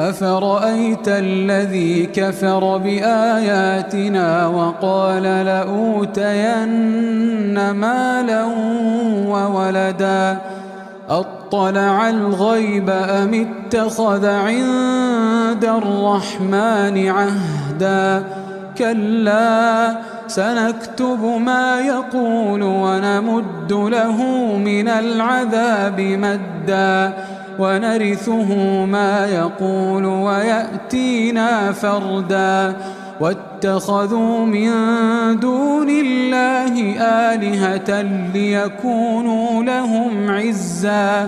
أفرأيت الذي كفر بآياتنا وقال لأوتين مالا وولدا أطلع الغيب أم اتخذ عند الرحمن عهدا كلا سنكتب ما يقول ونمد له من العذاب مدا ونرثه ما يقول ويأتينا فردا واتخذوا من دون الله آلهة ليكونوا لهم عزا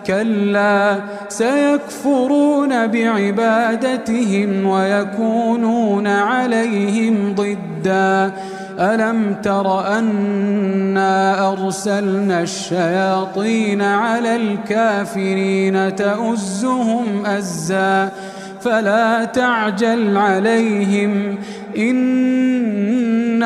كلا سيكفرون بعبادتهم ويكونون عليهم ضدا ألم تر أنا أرسلنا الشياطين على الكافرين تؤزهم أزا فلا تعجل عليهم إنما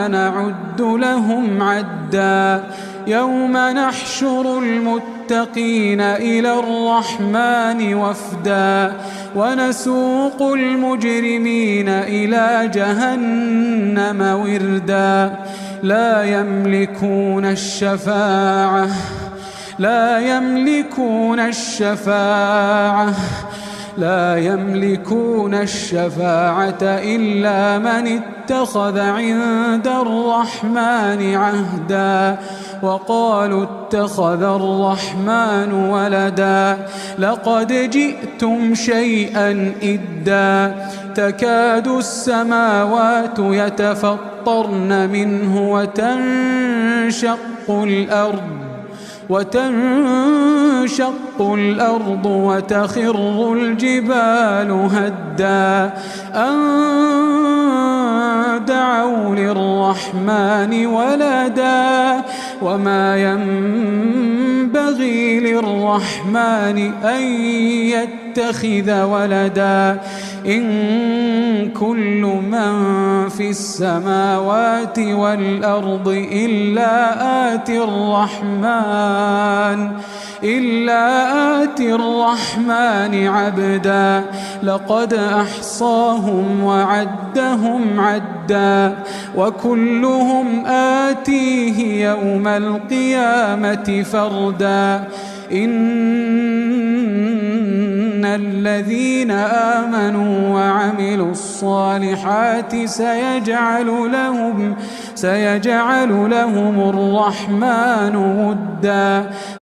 نعد لهم عدا يوم نحشر المتقين إلى الرحمن وفدا ونسوق المجرمين إلى جهنم وردا لا يملكون الشفاعة إلا من اتخذ عند الرحمن عهدا وقالوا اتخذ الرحمن ولدا لقد جئتم شيئا إدا تكاد السماوات يتفطرن منه وتنشق الأرض وتخر الجبال هدا أن دعوا للرحمن ولدا وما ينبغي للرحمن أن يتخذ ولدا إن كل من في السماوات والأرض إلا آتي الرحمن عبدا لقد أحصاهم وعدهم عدا وكلهم آتيه يوم القيامة فردا إن الذين آمنوا وعملوا الصالحات سيجعل لهم الرحمن ودا